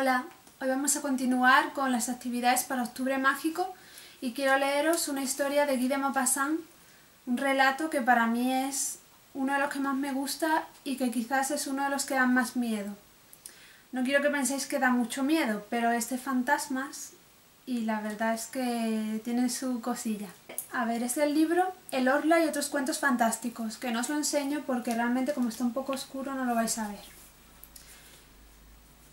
Hola, hoy vamos a continuar con las actividades para Octubre Mágico y quiero leeros una historia de Guy de Maupassant, un relato que para mí es uno de los que más me gusta y que quizás es uno de los que dan más miedo. No quiero que penséis que da mucho miedo, pero es de fantasmas y la verdad es que tiene su cosilla. A ver, es del libro El Orla y otros cuentos fantásticos, que no os lo enseño porque realmente como está un poco oscuro no lo vais a ver.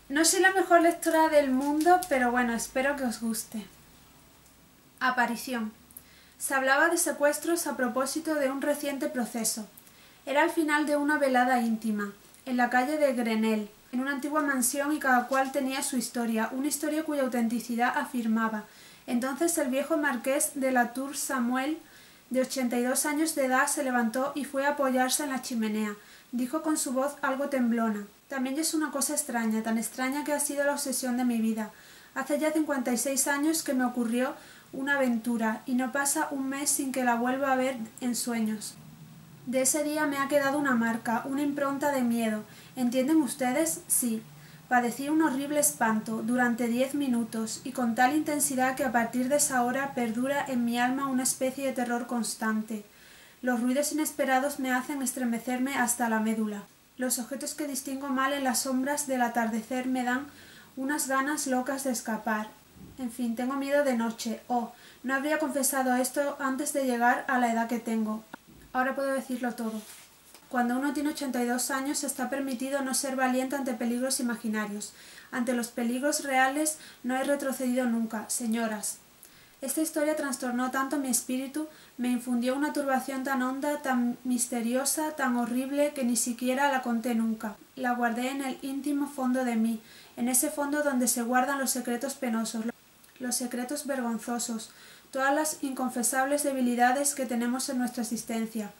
No soy la mejor lectora del mundo, pero bueno, espero que os guste. Aparición. Se hablaba de secuestros a propósito de un reciente proceso. Era el final de una velada íntima, en la calle de Grenelle, en una antigua mansión y cada cual tenía su historia, una historia cuya autenticidad afirmaba. Entonces el viejo marqués de la Tour Samuel, de 82 años de edad, se levantó y fue a apoyarse en la chimenea. Dijo con su voz algo temblona: «También es una cosa extraña, tan extraña que ha sido la obsesión de mi vida. Hace ya 56 años que me ocurrió una aventura, y no pasa un mes sin que la vuelva a ver en sueños. De ese día me ha quedado una marca, una impronta de miedo. ¿Entienden ustedes? Sí. Padecí un horrible espanto durante 10 minutos, y con tal intensidad que a partir de esa hora perdura en mi alma una especie de terror constante. Los ruidos inesperados me hacen estremecerme hasta la médula. Los objetos que distingo mal en las sombras del atardecer me dan unas ganas locas de escapar. En fin, tengo miedo de noche. Oh, no habría confesado esto antes de llegar a la edad que tengo. Ahora puedo decirlo todo. Cuando uno tiene 82 años está permitido no ser valiente ante peligros imaginarios. Ante los peligros reales no he retrocedido nunca, señoras». Esta historia trastornó tanto mi espíritu, me infundió una turbación tan honda, tan misteriosa, tan horrible, que ni siquiera la conté nunca. La guardé en el íntimo fondo de mí, en ese fondo donde se guardan los secretos penosos, los secretos vergonzosos, todas las inconfesables debilidades que tenemos en nuestra existencia.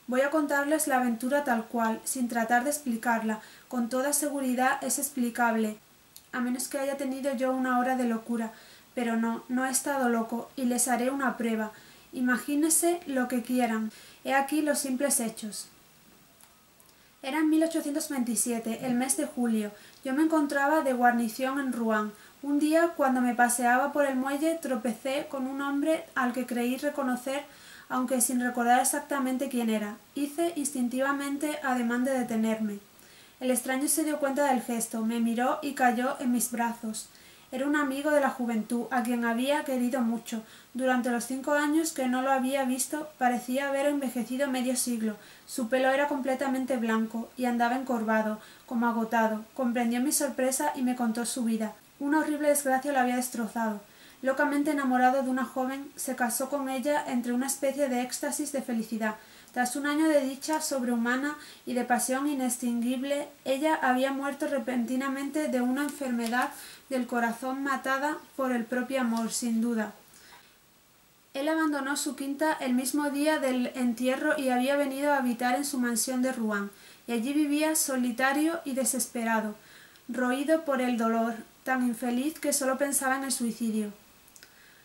Voy a contarles la aventura tal cual, sin tratar de explicarla. Con toda seguridad es explicable, a menos que haya tenido yo una hora de locura. Pero no he estado loco, y les haré una prueba. Imagínense lo que quieran. He aquí los simples hechos. Era en 1827, el mes de julio. Yo me encontraba de guarnición en Rouen. Un día, cuando me paseaba por el muelle, tropecé con un hombre al que creí reconocer, aunque sin recordar exactamente quién era. Hice instintivamente ademán de detenerme. El extraño se dio cuenta del gesto, me miró y cayó en mis brazos. Era un amigo de la juventud, a quien había querido mucho. Durante los 5 años que no lo había visto, parecía haber envejecido medio siglo. Su pelo era completamente blanco, y andaba encorvado, como agotado. Comprendió mi sorpresa y me contó su vida. Una horrible desgracia lo había destrozado. Locamente enamorado de una joven, se casó con ella entre una especie de éxtasis de felicidad. Tras un año de dicha sobrehumana y de pasión inextinguible, ella había muerto repentinamente de una enfermedad del corazón, matada por el propio amor, sin duda. Él abandonó su quinta el mismo día del entierro y había venido a habitar en su mansión de Rouen, y allí vivía solitario y desesperado, roído por el dolor, tan infeliz que solo pensaba en el suicidio.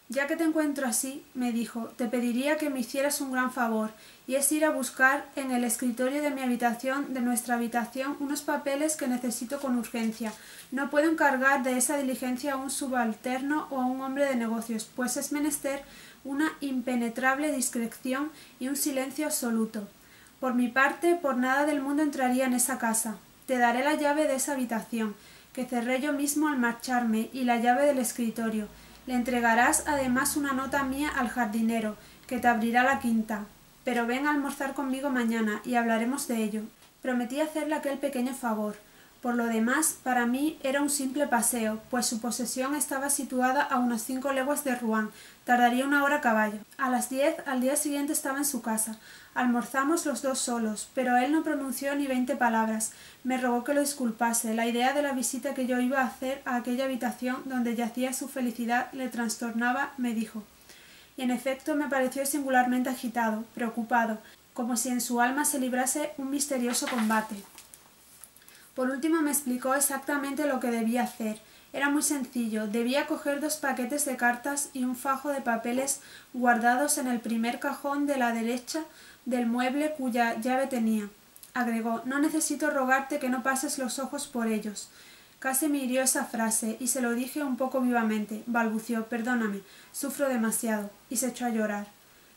«Ya que te encuentro así», me dijo, «te pediría que me hicieras un gran favor, y es ir a buscar en el escritorio de mi habitación, de nuestra habitación, unos papeles que necesito con urgencia. No puedo encargar de esa diligencia a un subalterno o a un hombre de negocios, pues es menester una impenetrable discreción y un silencio absoluto. Por mi parte, por nada del mundo entraría en esa casa. Te daré la llave de esa habitación, que cerré yo mismo al marcharme, y la llave del escritorio. Le entregarás además una nota mía al jardinero, que te abrirá la quinta. Pero ven a almorzar conmigo mañana, y hablaremos de ello». Prometí hacerle aquel pequeño favor. Por lo demás, para mí era un simple paseo, pues su posesión estaba situada a unas 5 leguas de Rouen. Tardaría una hora a caballo. A las 10 al día siguiente estaba en su casa. Almorzamos los dos solos, pero él no pronunció ni 20 palabras. Me rogó que lo disculpase. La idea de la visita que yo iba a hacer a aquella habitación donde yacía su felicidad le trastornaba, me dijo. Y en efecto me pareció singularmente agitado, preocupado, como si en su alma se librase un misterioso combate. Por último me explicó exactamente lo que debía hacer. Era muy sencillo. Debía coger 2 paquetes de cartas y un fajo de papeles guardados en el primer cajón de la derecha del mueble cuya llave tenía. Agregó: «No necesito rogarte que no pases los ojos por ellos. Casi me hirió esa frase, y se lo dije un poco vivamente. Balbució: «Perdóname, sufro demasiado», y se echó a llorar.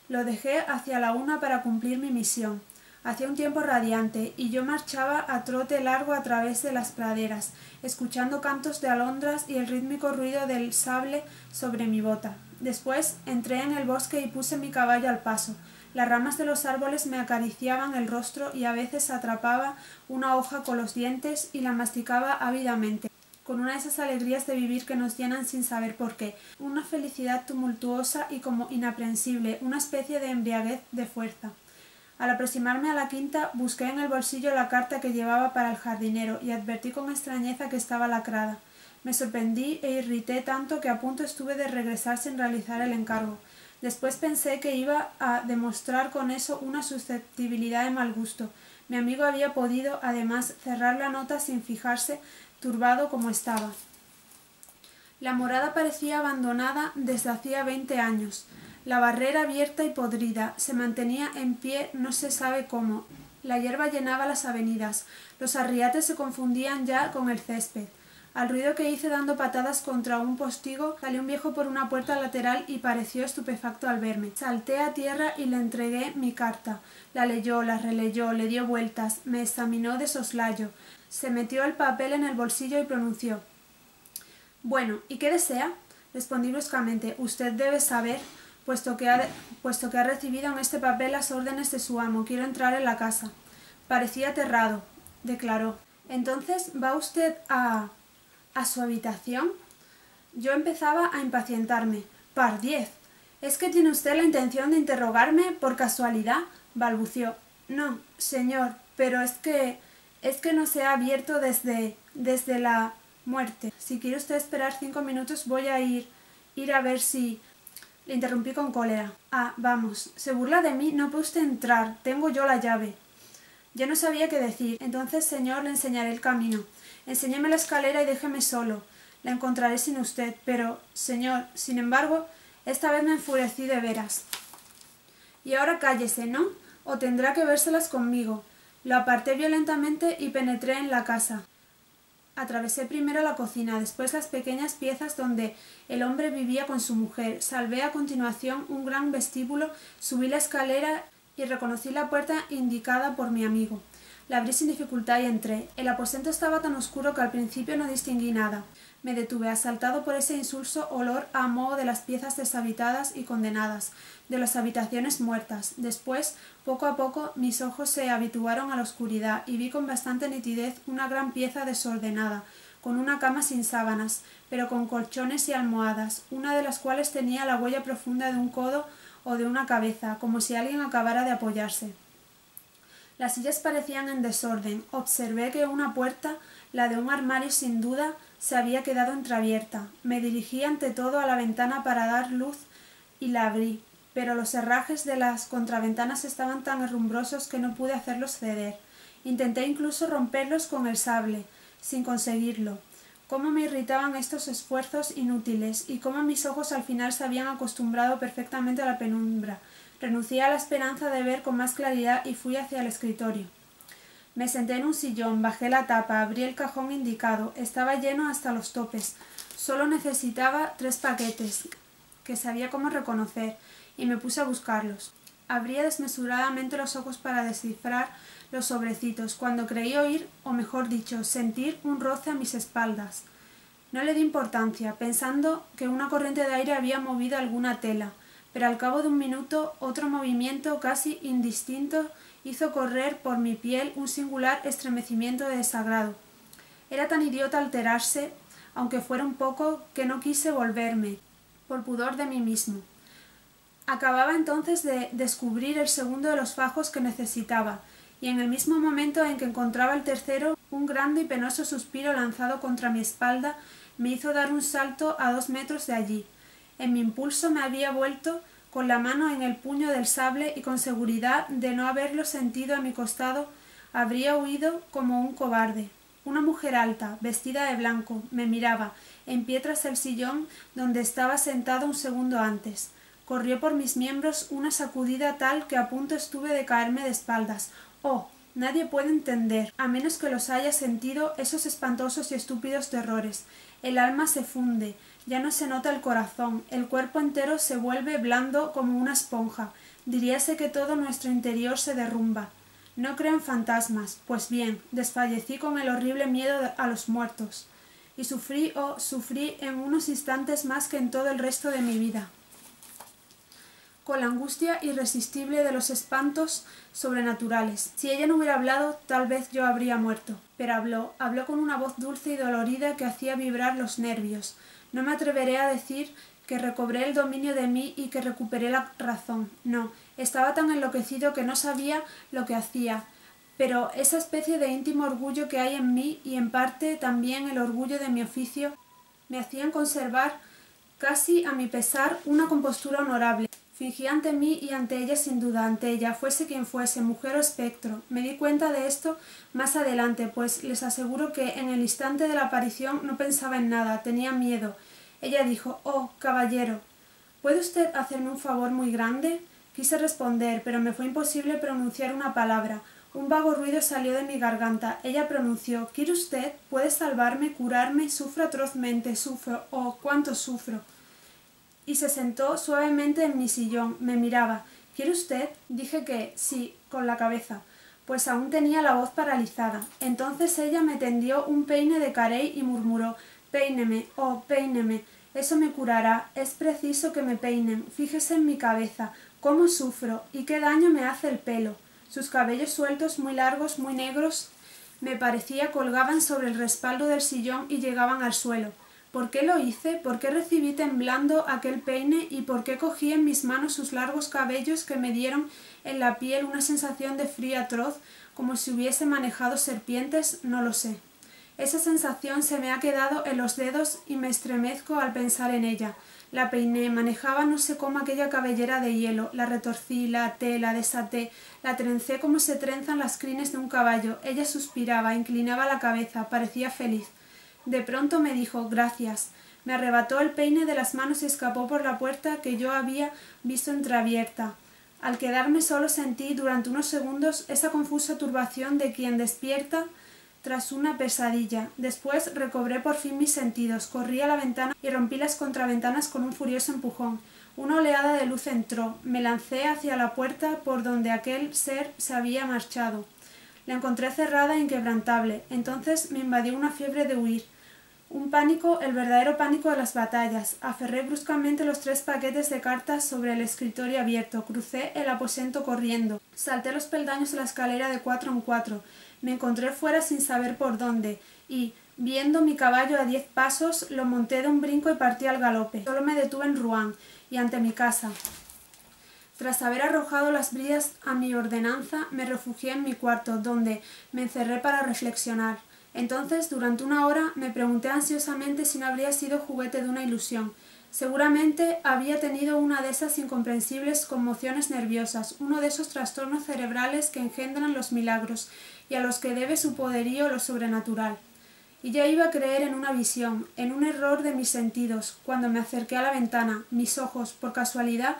Lo dejé hacia la 1 para cumplir mi misión. Hacía un tiempo radiante, y yo marchaba a trote largo a través de las praderas, escuchando cantos de alondras y el rítmico ruido del sable sobre mi bota. Después entré en el bosque y puse mi caballo al paso. Las ramas de los árboles me acariciaban el rostro y a veces atrapaba una hoja con los dientes y la masticaba ávidamente, con una de esas alegrías de vivir que nos llenan sin saber por qué, una felicidad tumultuosa y como inaprensible, una especie de embriaguez de fuerza. Al aproximarme a la quinta, busqué en el bolsillo la carta que llevaba para el jardinero y advertí con extrañeza que estaba lacrada. Me sorprendí e irrité tanto que a punto estuve de regresar sin realizar el encargo. Después pensé que iba a demostrar con eso una susceptibilidad de mal gusto. Mi amigo había podido, además, cerrar la nota sin fijarse, turbado como estaba. La morada parecía abandonada desde hacía 20 años. La barrera, abierta y podrida, se mantenía en pie no se sabe cómo. La hierba llenaba las avenidas. Los arriates se confundían ya con el césped. Al ruido que hice dando patadas contra un postigo, salió un viejo por una puerta lateral y pareció estupefacto al verme. Salté a tierra y le entregué mi carta. La leyó, la releyó, le dio vueltas, me examinó de soslayo. Se metió el papel en el bolsillo y pronunció: «Bueno, ¿y qué desea?». Respondí bruscamente: «Usted debe saber, puesto que ha recibido en este papel las órdenes de su amo. Quiero entrar en la casa». Parecía aterrado. Declaró: «¿Entonces va usted a su habitación?». Yo empezaba a impacientarme. «Pardiez, ¿es que tiene usted la intención de interrogarme por casualidad?», balbució. «No, señor, pero es que no se ha abierto desde la muerte. Si quiere usted esperar 5 minutos voy a ir a ver si…». Le interrumpí con cólera. «Ah, vamos, ¿se burla de mí? No puede usted entrar, tengo yo la llave». Ya no sabía qué decir. «Entonces, señor, le enseñaré el camino. Enséñeme la escalera y déjeme solo. La encontraré sin usted. Pero, señor, sin embargo, esta vez me enfurecí de veras. Y ahora cállese, ¿no? O tendrá que vérselas conmigo». Lo aparté violentamente y penetré en la casa. Atravesé primero la cocina, después las pequeñas piezas donde el hombre vivía con su mujer. Salvé a continuación un gran vestíbulo, subí la escalera y reconocí la puerta indicada por mi amigo. La abrí sin dificultad y entré. El aposento estaba tan oscuro que al principio no distinguí nada. Me detuve, asaltado por ese insulso olor a moho de las piezas deshabitadas y condenadas, de las habitaciones muertas. Después, poco a poco, mis ojos se habituaron a la oscuridad y vi con bastante nitidez una gran pieza desordenada, con una cama sin sábanas, pero con colchones y almohadas, una de las cuales tenía la huella profunda de un codo o de una cabeza, como si alguien acabara de apoyarse. Las sillas parecían en desorden. Observé que una puerta, la de un armario sin duda, se había quedado entreabierta. Me dirigí ante todo a la ventana para dar luz y la abrí, pero los herrajes de las contraventanas estaban tan herrumbrosos que no pude hacerlos ceder. Intenté incluso romperlos con el sable, sin conseguirlo. Cómo me irritaban estos esfuerzos inútiles, y cómo mis ojos al final se habían acostumbrado perfectamente a la penumbra. Renuncié a la esperanza de ver con más claridad y fui hacia el escritorio. Me senté en un sillón, bajé la tapa, abrí el cajón indicado. Estaba lleno hasta los topes. Solo necesitaba 3 paquetes, que sabía cómo reconocer, y me puse a buscarlos. Abría desmesuradamente los ojos para descifrar los sobrecitos, cuando creí oír, o mejor dicho, sentir un roce a mis espaldas. No le di importancia, pensando que una corriente de aire había movido alguna tela, pero al cabo de un minuto otro movimiento casi indistinto hizo correr por mi piel un singular estremecimiento de desagrado. Era tan idiota alterarse, aunque fuera un poco, que no quise volverme, por pudor de mí mismo. Acababa entonces de descubrir el segundo de los fajos que necesitaba, y en el mismo momento en que encontraba el tercero, un grande y penoso suspiro lanzado contra mi espalda me hizo dar un salto a 2 metros de allí. En mi impulso me había vuelto con la mano en el puño del sable y con seguridad de no haberlo sentido a mi costado habría huido como un cobarde. Una mujer alta, vestida de blanco, me miraba, en pie tras el sillón donde estaba sentado un segundo antes. Corrió por mis miembros una sacudida tal que a punto estuve de caerme de espaldas. «Oh, Nadie puede entender, a menos que los haya sentido, esos espantosos y estúpidos terrores. El alma se funde, ya no se nota el corazón, el cuerpo entero se vuelve blando como una esponja. Diríase que todo nuestro interior se derrumba. No creo en fantasmas, pues bien, desfallecí con el horrible miedo a los muertos. Y sufrí, oh, sufrí en unos instantes más que en todo el resto de mi vida, con la angustia irresistible de los espantos sobrenaturales. Si ella no hubiera hablado, tal vez yo habría muerto. Pero habló con una voz dulce y dolorida que hacía vibrar los nervios. No me atreveré a decir que recobré el dominio de mí y que recuperé la razón. No, estaba tan enloquecido que no sabía lo que hacía. Pero esa especie de íntimo orgullo que hay en mí, y en parte también el orgullo de mi oficio, me hacían conservar, casi a mi pesar, una compostura honorable. Fingí ante mí y ante ella sin duda, ante ella, fuese quien fuese, mujer o espectro. Me di cuenta de esto más adelante, pues les aseguro que en el instante de la aparición no pensaba en nada, tenía miedo. Ella dijo: «Oh, caballero, ¿puede usted hacerme un favor muy grande?». Quise responder, pero me fue imposible pronunciar una palabra. Un vago ruido salió de mi garganta. Ella pronunció: «¿Quiere usted? ¿Puede salvarme, curarme? Sufro atrozmente, sufro. Oh, cuánto sufro». Y se sentó suavemente en mi sillón. Me miraba. «¿Quiere usted?». Dije que sí, con la cabeza, pues aún tenía la voz paralizada. Entonces ella me tendió un peine de carey y murmuró: «Péineme, oh, péineme. Eso me curará. Es preciso que me peinen. Fíjese en mi cabeza. Cómo sufro. Y qué daño me hace el pelo». Sus cabellos sueltos, muy largos, muy negros, me parecía, colgaban sobre el respaldo del sillón y llegaban al suelo. ¿Por qué lo hice? ¿Por qué recibí temblando aquel peine? ¿Y por qué cogí en mis manos sus largos cabellos que me dieron en la piel una sensación de frío atroz, como si hubiese manejado serpientes? No lo sé. Esa sensación se me ha quedado en los dedos y me estremezco al pensar en ella. La peiné, manejaba no sé cómo aquella cabellera de hielo, la retorcí, la até, la desaté, la trencé como se trenzan las crines de un caballo. Ella suspiraba, inclinaba la cabeza, parecía feliz. De pronto me dijo: «Gracias». Me arrebató el peine de las manos y escapó por la puerta que yo había visto entreabierta. Al quedarme solo sentí durante unos segundos esa confusa turbación de quien despierta tras una pesadilla. Después recobré por fin mis sentidos, corrí a la ventana y rompí las contraventanas con un furioso empujón. Una oleada de luz entró. Me lancé hacia la puerta por donde aquel ser se había marchado. La encontré cerrada e inquebrantable. Entonces me invadió una fiebre de huir. Un pánico, el verdadero pánico de las batallas. Aferré bruscamente los 3 paquetes de cartas sobre el escritorio abierto. Crucé el aposento corriendo. Salté los peldaños de la escalera de 4 en 4. Me encontré fuera sin saber por dónde, y, viendo mi caballo a 10 pasos, lo monté de un brinco y partí al galope. Solo me detuve en Rouen y ante mi casa. Tras haber arrojado las bridas a mi ordenanza, me refugié en mi cuarto, donde me encerré para reflexionar. Entonces, durante una hora, me pregunté ansiosamente si no habría sido juguete de una ilusión. Seguramente había tenido una de esas incomprensibles conmociones nerviosas, uno de esos trastornos cerebrales que engendran los milagros y a los que debe su poderío lo sobrenatural. Y ya iba a creer en una visión, en un error de mis sentidos, cuando me acerqué a la ventana. Mis ojos, por casualidad,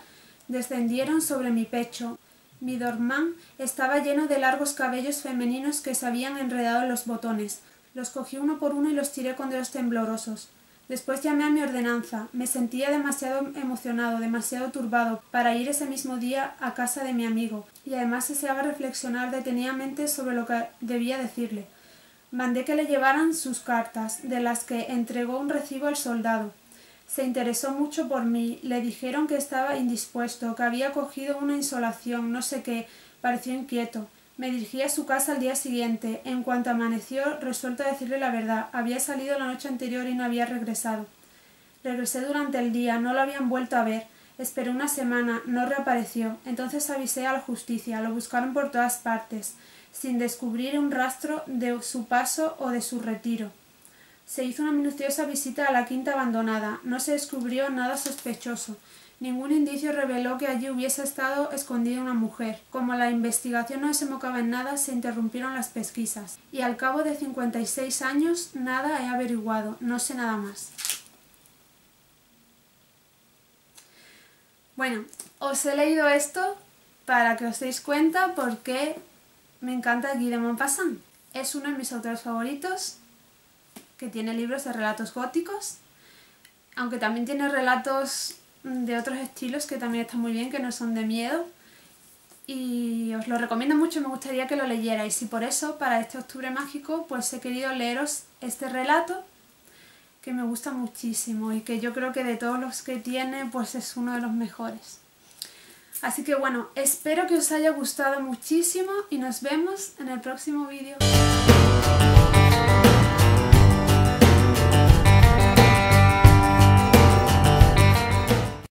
descendieron sobre mi pecho. Mi dormán estaba lleno de largos cabellos femeninos que se habían enredado en los botones. Los cogí uno por uno y los tiré con dedos temblorosos. Después llamé a mi ordenanza. Me sentía demasiado emocionado, demasiado turbado, para ir ese mismo día a casa de mi amigo, y además deseaba reflexionar detenidamente sobre lo que debía decirle. Mandé que le llevaran sus cartas, de las que entregó un recibo al soldado. Se interesó mucho por mí. Le dijeron que estaba indispuesto, que había cogido una insolación, no sé qué. Pareció inquieto. Me dirigí a su casa al día siguiente. En cuanto amaneció, resuelto a decirle la verdad. Había salido la noche anterior y no había regresado. Regresé durante el día. No lo habían vuelto a ver. Esperé una semana. No reapareció. Entonces avisé a la justicia. Lo buscaron por todas partes, sin descubrir un rastro de su paso o de su retiro. Se hizo una minuciosa visita a la quinta abandonada. No se descubrió nada sospechoso. Ningún indicio reveló que allí hubiese estado escondida una mujer. Como la investigación no desembocaba en nada, se interrumpieron las pesquisas. Y al cabo de 56 años, nada he averiguado. No sé nada más. Bueno, os he leído esto para que os deis cuenta por qué me encanta Guy de Maupassant. Es uno de mis autores favoritos, que tiene libros de relatos góticos, aunque también tiene relatos de otros estilos que también están muy bien, que no son de miedo. Y os lo recomiendo mucho, me gustaría que lo leyerais. Y por eso, para este octubre mágico, pues he querido leeros este relato, que me gusta muchísimo y que yo creo que de todos los que tiene, pues es uno de los mejores. Así que bueno, espero que os haya gustado muchísimo y nos vemos en el próximo vídeo.